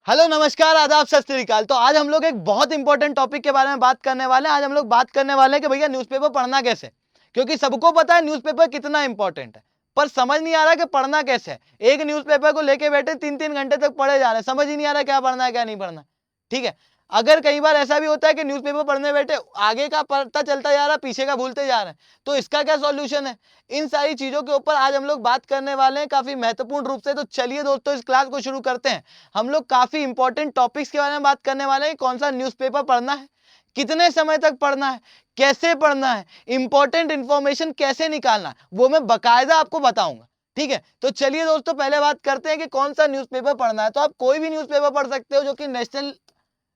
Hello नमस्कार आदाब सत श्री अकाल। तो आज हम लोग एक बहुत इंपॉर्टेंट टॉपिक के बारे में बात करने वाले हैं। आज हम लोग बात करने वाले हैं कि भैया न्यूज़पेपर पढ़ना कैसे, क्योंकि सबको पता है न्यूज़पेपर कितना इंपॉर्टेंट है, पर समझ नहीं आ रहा कि पढ़ना कैसे है। एक न्यूज़पेपर को लेके बैठे 3-3 घंटे तक पढ़े जा रहे हैं, समझ ही नहीं आ रहा क्या पढ़ना है क्या नहीं पढ़ना। ठीक है, अगर कई बार ऐसा भी होता है कि न्यूज़पेपर पढ़ने बैठे आगे का पढ़ता चलता जा रहा है, पीछे का भूलते जा रहे हैं, तो इसका क्या सॉल्यूशन है? इन सारी चीजों के ऊपर आज हम लोग बात करने वाले हैं काफी महत्वपूर्ण रूप से। तो चलिए दोस्तों, इस क्लास को शुरू करते हैं। हम लोग काफी इंपॉर्टेंट टॉपिक्स के बारे में बात करने वाले हैं। कौन सा न्यूज़पेपर पढ़ना है, कितने समय तक पढ़ना है, कैसे पढ़ना है, इंपॉर्टेंट इंफॉर्मेशन कैसे निकालना है, वो मैं बकायदा आपको बताऊंगा। ठीक है, तो चलिए दोस्तों पहले बात करते हैं कि कौन सा न्यूज़पेपर पढ़ना है। तो आप कोई भी न्यूज़पेपर पढ़ सकते हो जो कि नेशनल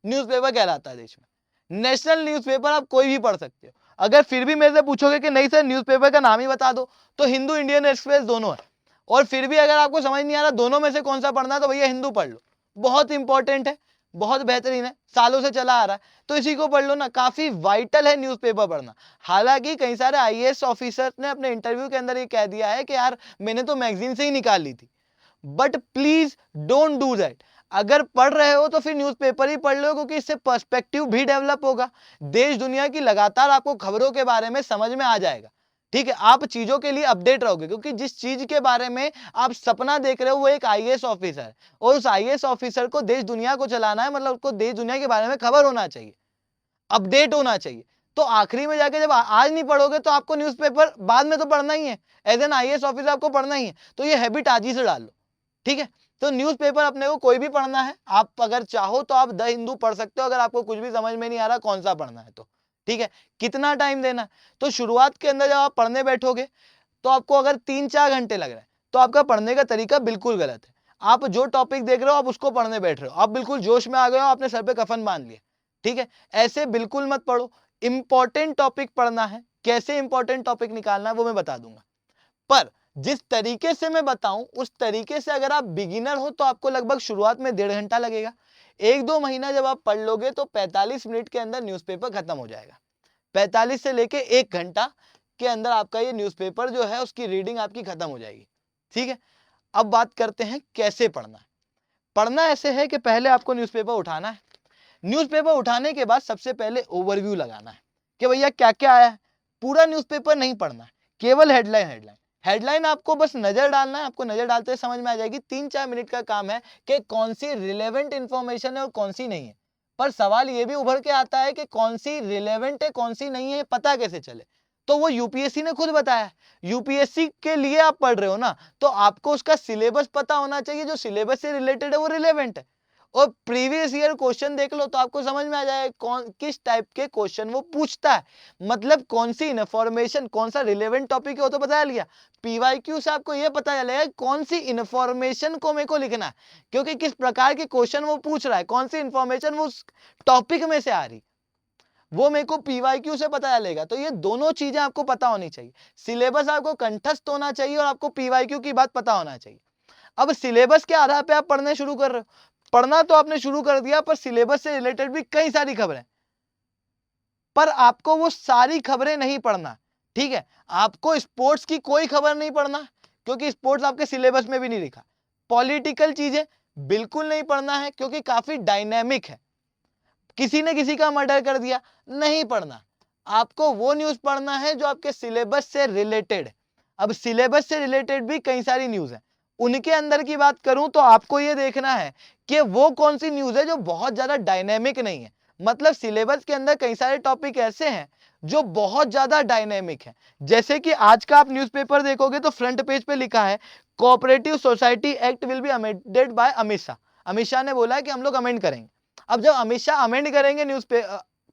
न्यूज़पेपर कहलाता है देश में। नेशनल न्यूज़पेपर आप कोई भी पढ़ सकते हो। अगर फिर भी मेरे से पूछोगे कि नहीं सर न्यूज़पेपर का नाम ही बता दो, तो हिंदू, इंडियन एक्सप्रेस दोनों है। और फिर भी अगर आपको समझ नहीं आ रहा दोनों में से कौन सा पढ़ना है, तो भैया हिंदू पढ़ लो, बहुत इंपॉर्टेंट है, बहुत बेहतरीन है, सालों से चला आ रहा है, तो इसी को पढ़ लो ना। काफी वाइटल है न्यूज़पेपर पढ़ना। हालांकि कई सारे आईएएस ऑफिसर ने अपने इंटरव्यू के अंदर ये कह दिया है कि यार मैंने तो मैगजीन से ही निकाल ली थी, but please don't do that. अगर पढ़ रहे हो तो फिर न्यूज़पेपर ही पढ़ लो, क्योंकि इससे पर्सपेक्टिव भी डेवलप होगा। देश दुनिया की लगातार आपको खबरों के बारे में समझ में आ जाएगा। ठीक है, आप चीजों के लिए अपडेट रहोगे, क्योंकि जिस चीज के बारे में आप सपना देख रहे हो वो एक आईएएस ऑफिसर है, और उस आईएएस ऑफिसर को देश दुनिया को चलाना है, मतलब उसको देश दुनिया के बारे में खबर होना चाहिए, अपडेट होना चाहिए। तो आखिरी में जाके जब आज नहीं पढ़ोगे तो आपको न्यूज़पेपर बाद में तो पढ़ना ही है। एज एन आईएएस ऑफिसर आपको पढ़ना ही है, तो ये हैबिट आज ही से डाल लो। ठीक है, तो न्यूज़पेपर अपने को कोई भी पढ़ना है। आप अगर चाहो तो आप द हिंदू पढ़ सकते हो, अगर आपको कुछ भी समझ में नहीं आ रहा कौन सा पढ़ना है तो। ठीक है, कितना टाइम देना है, तो शुरुआत के अंदर जब आप पढ़ने बैठोगे तो आपको अगर 3-4 घंटे लग रहे हैं तो आपका पढ़ने का तरीका बिल्कुल गलत है। आप जो टॉपिक देख रहे हो आप उसको पढ़ने बैठ रहे हो, आप बिल्कुल जोश में आ गए हो, आपने सर पे कफन बांध लिया। ठीक है, ऐसे बिल्कुल मत पढ़ो। इंपॉर्टेंट टॉपिक पढ़ना है, कैसे इंपॉर्टेंट टॉपिक निकालना है वो मैं बता दूंगा, पर जिस तरीके से मैं बताऊं उस तरीके से अगर आप बिगिनर हो तो आपको लगभग शुरुआत में 1.5 घंटा लगेगा। 1-2 महीना जब आप पढ़ लोगे तो 45 मिनट के अंदर न्यूज़पेपर खत्म हो जाएगा। 45 से लेके 1 घंटा के अंदर आपका ये न्यूज़पेपर जो है उसकी रीडिंग आपकी खत्म हो जाएगी। ठीक है, अब बात करते हैं कैसे पढ़ना है। पढ़ना ऐसे है कि पहले आपको न्यूज़पेपर उठाना है। न्यूज़पेपर उठाने के बाद सबसे पहले ओवरव्यू लगाना है कि भैया क्या क्या आया है। पूरा न्यूज़पेपर नहीं पढ़ना है, केवल हेडलाइन हेडलाइन हेडलाइन आपको बस नजर डालना है। आपको नजर डालते ही समझ में आ जाएगी। 3-4 मिनट का काम है कि कौन सी रिलेवेंट इंफॉर्मेशन है और कौन सी नहीं है। पर सवाल ये भी उभर के आता है कि कौन सी रिलेवेंट है कौन सी नहीं है, पता कैसे चले? तो वो यूपीएससी ने खुद बताया। यूपीएससी के लिए आप पढ़ रहे हो ना, तो आपको उसका सिलेबस पता होना चाहिए। जो सिलेबस से रिलेटेड है वो रिलेवेंट है। और प्रीवियस ईयर क्वेश्चन देख लो तो आपको समझ में आ जाएगा कौन किस टाइप के क्वेश्चन वो पूछता है, मतलब कौन सी इन्फॉर्मेशन, कौन सा रिलेवेंट टॉपिक है वो तो बता लिया। पीवाईक्यू से आपको ये पता चलेगा कौन सी इन्फॉर्मेशन को मेरे को लिखना है, क्योंकि किस प्रकार के क्वेश्चन वो पूछ रहा है, कौन सी इन्फॉर्मेशन वो उस टॉपिक में से आ रही, वो मेरे को पीवाईक्यू से पता चलेगा। तो ये दोनों चीजें आपको पता होनी चाहिए। सिलेबस आपको कंठस्थ होना चाहिए और आपको पीवाईक्यू की बात पता होना चाहिए। अब सिलेबस के आधार पे आप पढ़ने शुरू कर रहे हो, पढ़ना तो आपने शुरू कर दिया, पर सिलेबस से रिलेटेड भी कई सारी खबरें, पर आपको वो सारी खबरें नहीं पढ़ना। ठीक है, आपको स्पोर्ट्स की कोई खबर नहीं पढ़ना, क्योंकि स्पोर्ट्स आपके सिलेबस में भी नहीं लिखा। पॉलिटिकल चीजें बिल्कुल नहीं पढ़ना है, क्योंकि काफी डायनेमिक है। किसी ने किसी का मर्डर कर दिया, नहीं पढ़ना। आपको वो न्यूज पढ़ना है जो आपके सिलेबस से रिलेटेड है। अब सिलेबस से रिलेटेड भी कई सारी न्यूज है, उनके अंदर की बात करूं तो आपको ये देखना है कि वो कौन सी न्यूज है जो बहुत ज्यादा डायनेमिक नहीं है। मतलब सिलेबस के अंदर कई सारे टॉपिक ऐसे हैं जो बहुत ज्यादा डायनेमिक है। जैसे कि आज का आप न्यूज़पेपर देखोगे तो फ्रंट पेज पे लिखा है cooperative society act will be amended bye Amit Shah. Amit Shah ने बोला है कि हम लोग अमेंड करेंगे। अब जब अमित शाह अमेंड करेंगे न्यूज पे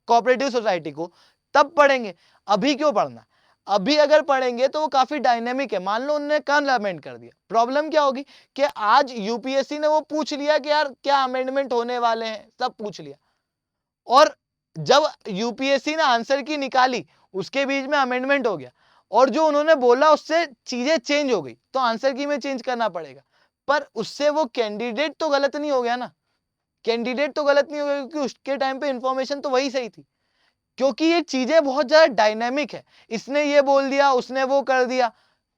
कोऑपरेटिव सोसाइटी को, तब पढ़ेंगे। अभी क्यों पढ़ना? अभी अगर पढ़ेंगे तो वो काफी डायनेमिक है। मान लो उन्होंने कल अमेंड कर दिया, प्रॉब्लम क्या होगी कि आज यूपीएससी ने वो पूछ लिया कि यार क्या अमेंडमेंट होने वाले हैं, सब पूछ लिया, और जब यूपीएससी ने आंसर की निकाली उसके बीच में अमेंडमेंट हो गया, और जो उन्होंने बोला उससे चीजें चेंज हो गई, तो आंसर की में चेंज करना पड़ेगा। पर उससे वो कैंडिडेट तो गलत नहीं हो गया ना, कैंडिडेट तो गलत नहीं हो गया, क्योंकि उसके टाइम पे इंफॉर्मेशन तो वही सही थी। क्योंकि ये चीजें बहुत ज्यादा डायनेमिक है, इसने ये बोल दिया उसने वो कर दिया,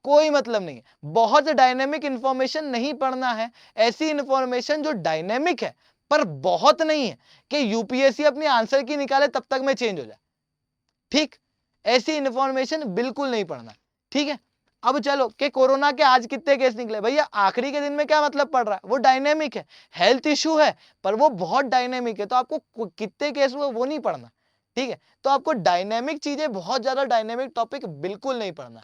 कोई मतलब नहीं है। बहुत डायनेमिक इंफॉर्मेशन नहीं पढ़ना है, ऐसी इंफॉर्मेशन जो डायनेमिक है पर बहुत नहीं है कि यूपीएससी अपनी आंसर की निकाले तब तक में चेंज हो जाए। ठीक, ऐसी इंफॉर्मेशन बिल्कुल नहीं पढ़ना। ठीक है, अब चलो कि कोरोना के आज कितने केस निकले, भैया आखिरी के दिन में क्या मतलब पड़ रहा है, वो डायनेमिक है, हेल्थ इशू है पर वो बहुत डायनेमिक है, तो आपको कितने केस हुए वो नहीं पढ़ना। ठीक है, तो आपको डायनेमिक चीजें, बहुत ज्यादा डायनेमिक टॉपिक बिल्कुल नहीं पढ़ना।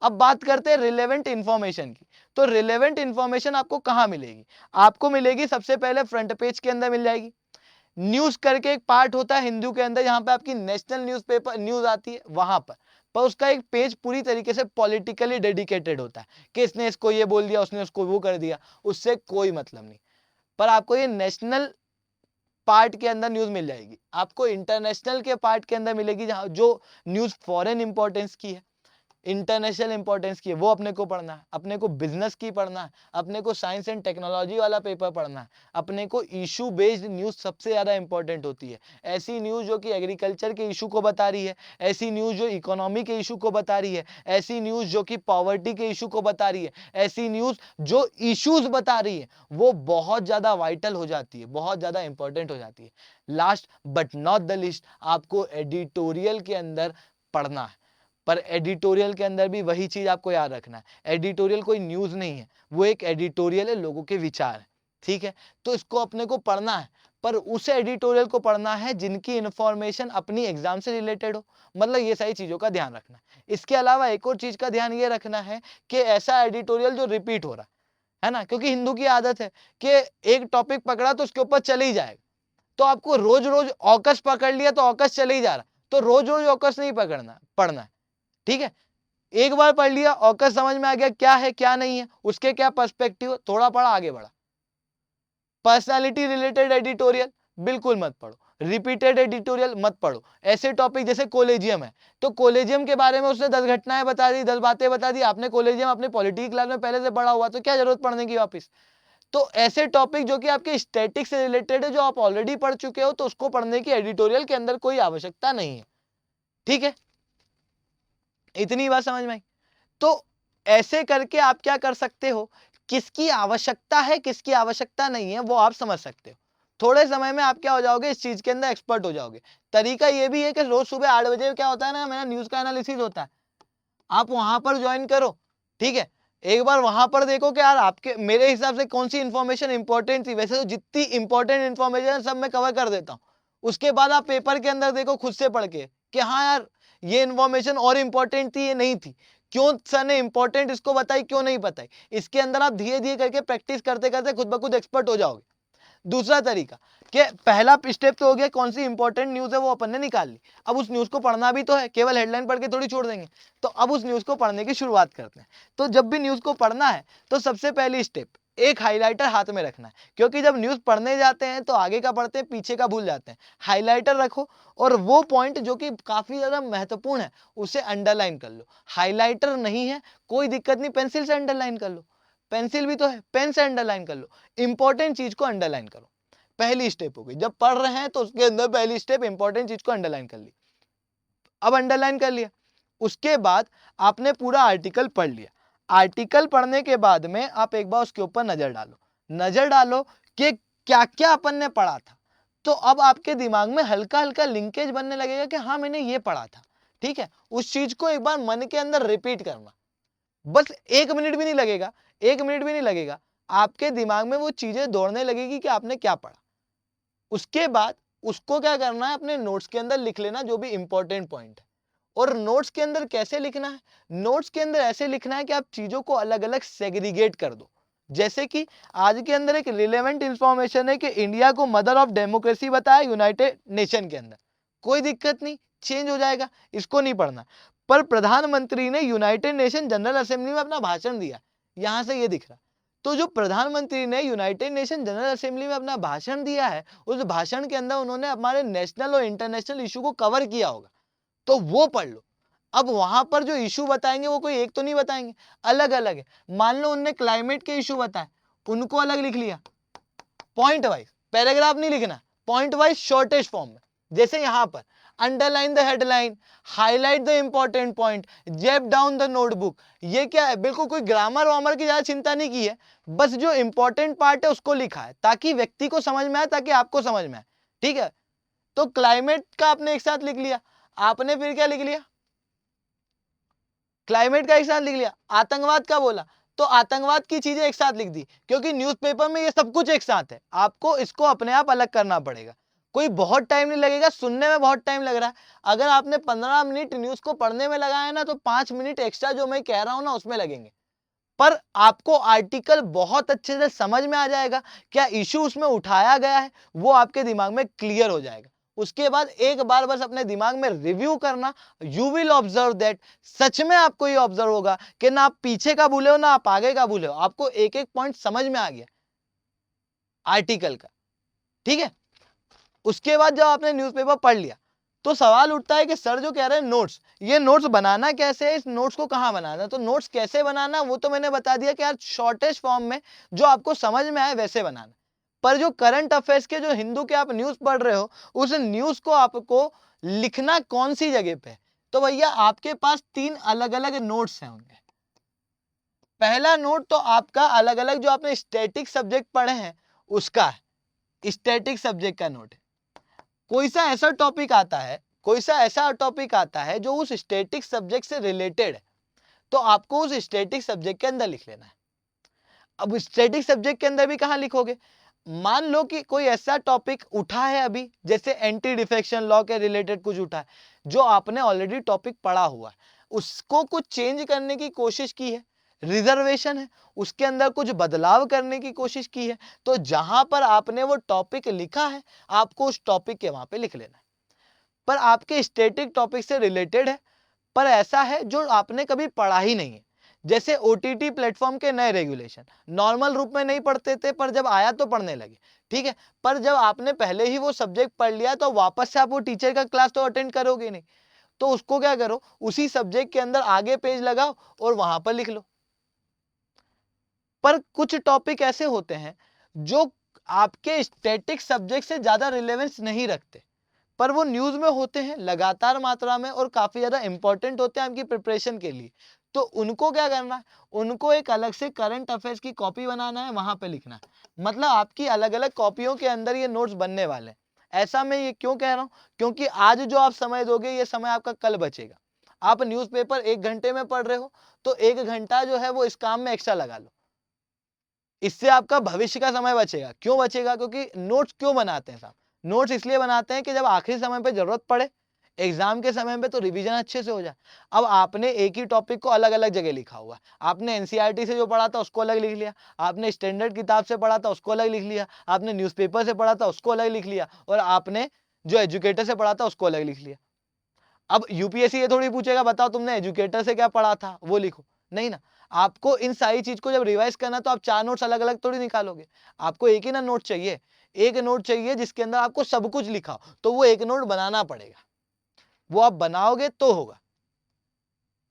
अब बात करते हैं रिलेवेंट इंफॉर्मेशन की। तो रिलेवेंट इंफॉर्मेशन आपको कहां मिलेगी? आपको मिलेगी सबसे पहले फ्रंट पेज के अंदर मिल जाएगी। न्यूज करके एक पार्ट होता है हिंदू के अंदर, यहाँ पे आपकी नेशनल न्यूज़पेपर न्यूज आती है, वहां पर उसका एक पेज पूरी तरीके से पॉलिटिकली डेडिकेटेड होता है कि इसने इसको ये बोल दिया, उसने उसको वो कर दिया, उससे कोई मतलब नहीं। पर आपको ये नेशनल पार्ट के अंदर न्यूज मिल जाएगी। आपको इंटरनेशनल के पार्ट के अंदर मिलेगी, जहां जो न्यूज फॉरेन इंपॉर्टेंस की है, इंटरनेशनल इंपॉर्टेंस की है, वो अपने को पढ़ना है। अपने को बिजनेस की पढ़ना है, अपने को साइंस एंड टेक्नोलॉजी वाला पेपर पढ़ना है, अपने को इशू बेस्ड न्यूज सबसे ज्यादा इंपॉर्टेंट होती है। ऐसी न्यूज जो कि एग्रीकल्चर के इशू को बता रही है, ऐसी न्यूज जो इकोनॉमी के इशू को बता रही है, ऐसी न्यूज जो कि पॉवर्टी के इशू को बता रही है, ऐसी न्यूज जो इश्यूज बता रही है, वो बहुत ज्यादा वाइटल हो जाती है, बहुत ज्यादा इंपॉर्टेंट हो जाती है। Last but not the list, आपको एडिटोरियल के अंदर पढ़ना है। पर एडिटोरियल के अंदर भी वही चीज आपको याद रखना है, एडिटोरियल कोई न्यूज नहीं है, वो एक एडिटोरियल है, लोगों के विचार है। ठीक है, तो इसको अपने को पढ़ना है, पर उस एडिटोरियल को पढ़ना है जिनकी इंफॉर्मेशन अपनी एग्जाम से रिलेटेड हो। मतलब ये सारी चीजों का ध्यान रखना है। इसके अलावा एक और चीज का ध्यान ये रखना है कि ऐसा एडिटोरियल जो रिपीट हो रहा है ना, क्योंकि हिंदू की आदत है कि एक टॉपिक पकड़ा तो उसके ऊपर चले ही जाएगा। तो आपको रोज रोज ऑकस पकड़ लिया तो ऑकस चले ही जा रहा, तो रोज रोज ऑकस नहीं पकड़ना, पढ़ना है। ठीक है, एक बार पढ़ लिया, ऑकस समझ में आ गया क्या है क्या नहीं है, उसके क्या पर्सपेक्टिव, थोड़ा पढ़ा आगे बढ़ा। पर्सनालिटी रिलेटेड एडिटोरियल बिल्कुल मत पढ़ो, रिपीटेड एडिटोरियल मत पढ़ो। ऐसे टॉपिक जैसे कोलेजियम है, तो कोलेजियम के बारे में उसने 10 घटनाएं बता दी, 10 बातें बता दी, आपने कोलेजियम अपने पॉलिटी क्लास में पहले से पढ़ा हुआ, तो क्या जरूरत पढ़ने की वापस। तो ऐसे टॉपिक जो कि आपके स्टैटिक से रिलेटेड है, जो आप ऑलरेडी पढ़ चुके हो, तो उसको पढ़ने की एडिटोरियल के अंदर कोई आवश्यकता नहीं है। ठीक है, इतनी बात समझ में आई। तो ऐसे करके आप क्या कर सकते हो, किसकी आवश्यकता है किसकी आवश्यकता नहीं है वो आप समझ सकते हो। थोड़े समय में आप क्या हो जाओगे, इस चीज के अंदर एक्सपर्ट हो जाओगे। तरीका ये भी है कि रोज सुबह 8 बजे क्या होता है ना, मेरा न्यूज का एनालिसिस होता है, आप वहां पर ज्वाइन करो। ठीक है, एक बार वहां पर देखो कि यार आपके मेरे हिसाब से कौन सी इंफॉर्मेशन इंपॉर्टेंट थी। वैसे तो जितनी इंपॉर्टेंट इंफॉर्मेशन सब मैं कवर कर देता हूँ। उसके बाद आप पेपर के अंदर देखो खुद से पढ़ के कि हाँ यार ये इंफॉर्मेशन और इंपॉर्टेंट थी, ये नहीं थी, क्यों सर ने इंपॉर्टेंट इसको बताई, क्यों नहीं बताई। इसके अंदर आप धीरे धीरे करके प्रैक्टिस करते करते खुद ब खुद एक्सपर्ट हो जाओगे। दूसरा तरीका कि पहला स्टेप तो हो गया, कौन सी इंपॉर्टेंट न्यूज है वो अपन ने निकाल ली, अब उस न्यूज को पढ़ना भी तो है, केवल हेडलाइन पढ़ के थोड़ी छोड़ देंगे। तो अब उस न्यूज को पढ़ने की शुरुआत करते हैं। तो जब भी न्यूज को पढ़ना है तो सबसे पहली स्टेप एक हाइलाइटर हाथ में रखना है, क्योंकि जब न्यूज पढ़ने जाते हैं तो आगे का पढ़ते हैं पीछे का भूल जाते हैं। हाइलाइटर रखो और वो पॉइंट जो कि काफी ज्यादा महत्वपूर्ण है उसे अंडरलाइन कर लो। हाइलाइटर नहीं है कोई दिक्कत नहीं, पेंसिल से अंडरलाइन कर लो, पेंसिल भी तो है, पेन से अंडरलाइन कर लो, इंपॉर्टेंट चीज को अंडरलाइन करो। पहली स्टेप हो गई, जब पढ़ रहे हैं तो उसके अंदर पहली स्टेप इंपॉर्टेंट चीज को अंडरलाइन कर ली। अब अंडरलाइन कर लिया, उसके बाद आपने पूरा आर्टिकल पढ़ लिया। आर्टिकल पढ़ने के बाद में आप एक बार उसके ऊपर नजर डालो कि क्या क्या अपन ने पढ़ा था। तो अब आपके दिमाग में हल्का हल्का लिंकेज बनने लगेगा कि हाँ मैंने ये पढ़ा था। ठीक है, उस चीज को एक बार मन के अंदर रिपीट करना, बस 1 मिनट भी नहीं लगेगा, 1 मिनट भी नहीं लगेगा, आपके दिमाग में वो चीजें दौड़ने लगेगी कि आपने क्या पढ़ा। उसके बाद उसको क्या करना है, अपने नोट्स के अंदर लिख लेना जो भी इंपॉर्टेंट पॉइंट है। और नोट्स के अंदर कैसे लिखना है, नोट्स के अंदर ऐसे लिखना है कि आप चीजों को अलग अलग सेग्रीगेट कर दो। जैसे कि आज के अंदर एक रिलेवेंट इंफॉर्मेशन है कि इंडिया को मदर ऑफ डेमोक्रेसी बताया यूनाइटेड नेशन के अंदर, कोई दिक्कत नहीं, चेंज हो जाएगा, इसको नहीं पढ़ना। पर प्रधानमंत्री ने यूनाइटेड नेशन जनरल असेंबली में अपना भाषण दिया, यहां से ये दिख रहा। तो जो प्रधानमंत्री ने यूनाइटेड नेशन जनरल असेंबली में अपना भाषण दिया है, उस भाषण के अंदर उन्होंने हमारे नेशनल और इंटरनेशनल इशू को कवर किया होगा, तो वो पढ़ लो। अब वहां पर जो इशू बताएंगे वो कोई एक तो नहीं बताएंगे, अलग अलग है। मान लो उनने क्लाइमेट के इशू बताए, उनको अलग लिख लिया, पॉइंट वाइज, पैराग्राफ नहीं लिखना, पॉइंट वाइज शॉर्टेस्ट फॉर्म में। जैसे यहां पर underline the headline, highlight the important point, JAP down the notebook. ये क्या है, बिल्कुल कोई ग्रामर वामर की ज्यादा चिंता नहीं की है, बस जो इंपॉर्टेंट पार्ट है उसको लिखा है ताकि व्यक्ति को समझ में आए, ताकि आपको समझ में आए। ठीक है, तो क्लाइमेट का आपने एक साथ लिख लिया, आपने फिर क्या लिख लिया, क्लाइमेट का एक साथ लिख लिया, आतंकवाद का बोला तो आतंकवाद की चीजें एक साथ लिख दी, क्योंकि न्यूज़पेपर में ये सब कुछ एक साथ है, आपको इसको अपने आप अलग करना पड़ेगा। कोई बहुत टाइम नहीं लगेगा, सुनने में बहुत टाइम लग रहा है, अगर आपने 15 मिनट न्यूज को पढ़ने में लगाया ना तो 5 मिनट एक्स्ट्रा जो मैं कह रहा हूं ना उसमें लगेंगे, पर आपको आर्टिकल बहुत अच्छे से समझ में आ जाएगा, क्या इश्यू उसमें उठाया गया है वो आपके दिमाग में क्लियर हो जाएगा। उसके बाद एक बार बस अपने दिमाग में रिव्यू करना, यू विल ऑब्जर्व दैट, सच में आपको ये ऑब्जर्व होगा कि ना आप पीछे का भूले हो ना आप आगे का भूले हो, आपको एक एक पॉइंट समझ में आ गया आर्टिकल का। ठीक है, उसके बाद जब आपने न्यूज़पेपर पढ़ लिया तो सवाल उठता है कि सर जो कह रहे हैं नोट्स, ये नोट्स बनाना कैसे है, इस नोट्स को कहाँ बनाना है। तो नोट्स कैसे बनाना वो तो मैंने बता दिया कि यार शॉर्टेस्ट फॉर्म में जो आपको समझ में आए वैसे बनाना, पर जो करंट अफेयर्स के जो हिंदू के आप न्यूज पढ़ रहे हो उस न्यूज को आपको लिखना कौन सी जगह पे, तो भैया आपके पास 3 अलग अलग नोट्स हैं उनके। पहला नोट तो आपका अलग अलग जो आपने स्टैटिक सब्जेक्ट पढ़े हैं उसका है, स्टैटिक सब्जेक्ट का नोट है। कोई सा ऐसा टॉपिक आता है, कोई सा ऐसा टॉपिक आता है जो उस स्टैटिक सब्जेक्ट से रिलेटेड है, तो आपको उस स्टैटिक सब्जेक्ट के अंदर लिख लेना है। अब स्टैटिक सब्जेक्ट के अंदर भी कहां लिखोगे, मान लो कि कोई ऐसा टॉपिक उठा है अभी, जैसे एंटी डिफेक्शन लॉ के रिलेटेड कुछ उठा है जो आपने ऑलरेडी टॉपिक पढ़ा हुआ है, उसको कुछ चेंज करने की कोशिश की है, रिजर्वेशन है उसके अंदर कुछ बदलाव करने की कोशिश की है, तो जहां पर आपने वो टॉपिक लिखा है आपको उस टॉपिक के वहां पे लिख लेना है। पर आपके स्टैटिक टॉपिक से रिलेटेड है, पर ऐसा है जो आपने कभी पढ़ा ही नहीं है, जैसे ओटीटी प्लेटफॉर्म के नए रेगुलेशन नॉर्मल रूप में नहीं पढ़ते थे पर जब आया तो पढ़ने लगे। ठीक है, पर जब आपने पहले ही वो सब्जेक्ट पढ़ लिया तो वापस से आप वो टीचर का क्लास तो अटेंड करोगे नहीं, तो उसको क्या करो, उसी सब्जेक्ट के अंदर आगे पेज लगाओ और वहां पर लिख लो। पर कुछ टॉपिक ऐसे होते हैं जो आपके स्टैटिक सब्जेक्ट से ज्यादा रिलेवेंस नहीं रखते, पर वो न्यूज में होते हैं लगातार मात्रा में और काफी ज्यादा इंपॉर्टेंट होते हैं आपकी प्रिपरेशन के लिए, तो उनको क्या करना है, उनको एक अलग से करंट अफेयर्स की कॉपी बनाना है, वहां पे लिखना है। मतलब आपकी अलग अलग कॉपियों के अंदर ये नोट्स बनने वाले हैं। ऐसा मैं ये क्यों कह रहा हूं, क्योंकि आज जो आप समय दोगे ये समय आपका कल बचेगा। आप न्यूज़पेपर 1 घंटे में पढ़ रहे हो तो 1 घंटा जो है वो इस काम में एक्स्ट्रा लगा लो, इससे आपका भविष्य का समय बचेगा। क्यों बचेगा, क्योंकि नोट्स क्यों बनाते हैं साहब, नोट्स इसलिए बनाते हैं कि जब आखिरी समय पे जरूरत पड़े एग्जाम के समय पे तो रिवीजन अच्छे से हो जाए। अब आपने एक ही टॉपिक को अलग अलग जगह लिखा हुआ है, आपने एनसीईआरटी से जो पढ़ा था उसको अलग लिख लिया, आपने स्टैंडर्ड किताब से पढ़ा था उसको अलग लिख लिया, आपने न्यूज़पेपर से पढ़ा था उसको अलग लिख लिया, और आपने जो एजुकेटर से पढ़ा था उसको अलग लिख लिया। अब यूपीएससी ये थोड़ी पूछेगा बताओ तुमने एजुकेटर से क्या पढ़ा था वो लिखो, नहीं ना। आपको इन सारी चीज को जब रिवाइज करना तो आप 4 नोट्स अलग अलग थोड़ी निकालोगे, आपको एक ही ना नोट चाहिए, एक नोट चाहिए जिसके अंदर आपको सब कुछ लिखा हो, तो वो एक नोट बनाना पड़ेगा, वो आप बनाओगे तो होगा,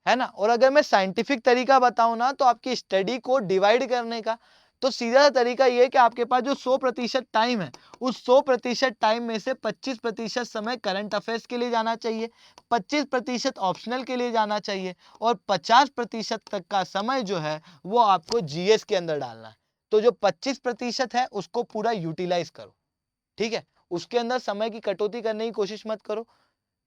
है ना। और अगर मैं साइंटिफिक तरीका बताऊं ना तो आपकी स्टडी को डिवाइड करने का तो सीधा तरीका ये है कि आपके पास जो 100% टाइम है उस 100% टाइम में से 25% समय करंट अफेयर्स के लिए जाना चाहिए, 25% ऑप्शनल के लिए जाना चाहिए, और 50% तक का समय जो है वो आपको जीएस के अंदर डालना है। तो जो 25% है उसको पूरा यूटिलाइज करो, ठीक है, उसके अंदर समय की कटौती करने की कोशिश मत करो।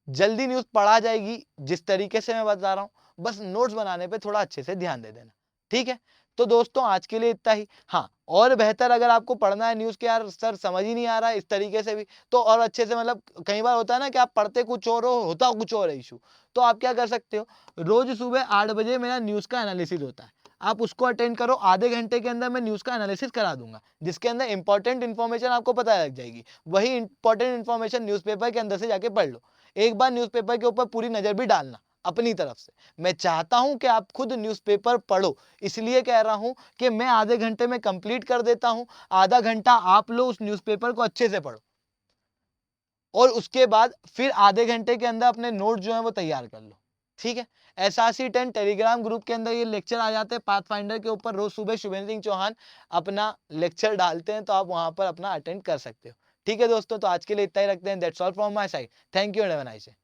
जल्दी न्यूज पढ़ा जाएगी जिस तरीके से मैं बता रहा हूं, बस नोट्स बनाने पे थोड़ा अच्छे से ध्यान दे देना, ठीक है। तो दोस्तों आज के लिए इतना ही। हाँ, और बेहतर अगर आपको पढ़ना है न्यूज के, यार सर समझ ही नहीं आ रहा है इस तरीके से भी, तो और अच्छे से, मतलब कई बार होता है ना कि आप पढ़ते कुछ और हो होता कुछ और है इशू, तो आप क्या कर सकते हो, रोज सुबह 8 बजे मेरा न्यूज का एनालिसिस होता है, आप उसको अटेंड करो, आधे घंटे के अंदर मैं न्यूज का एनालिसिस करा दूंगा, जिसके अंदर इंपॉर्टेंट इन्फॉर्मेशन आपको पता लग जाएगी। वही इंपॉर्टेंट इन्फॉर्मेशन न्यूज़पेपर के अंदर से जाके पढ़ लो, एक बार न्यूज़पेपर के ऊपर पूरी नजर भी डालना अपनी तरफ से। मैं चाहता हूं कि आप खुद न्यूज़पेपर पढ़ो, इसलिए कह रहा हूं कि मैं आधे घंटे में कंप्लीट कर देता हूं, आधा घंटा आप लो उस न्यूज़पेपर को अच्छे से पढ़ो, और उसके बाद फिर आधे घंटे के अंदर अपने नोट जो है वो तैयार कर लो, ठीक है। एसआरसी 10 टेलीग्राम ग्रुप के अंदर ये लेक्चर आ जाते हैं पाथफाइंडर के ऊपर, रोज सुबह शुभेंद्र सिंह चौहान अपना लेक्चर डालते हैं, तो आप वहां पर अपना अटेंड कर सकते हो, ठीक है दोस्तों, तो आज के लिए इतना ही रखते हैं। That's all from my side. Thank you and have a nice day.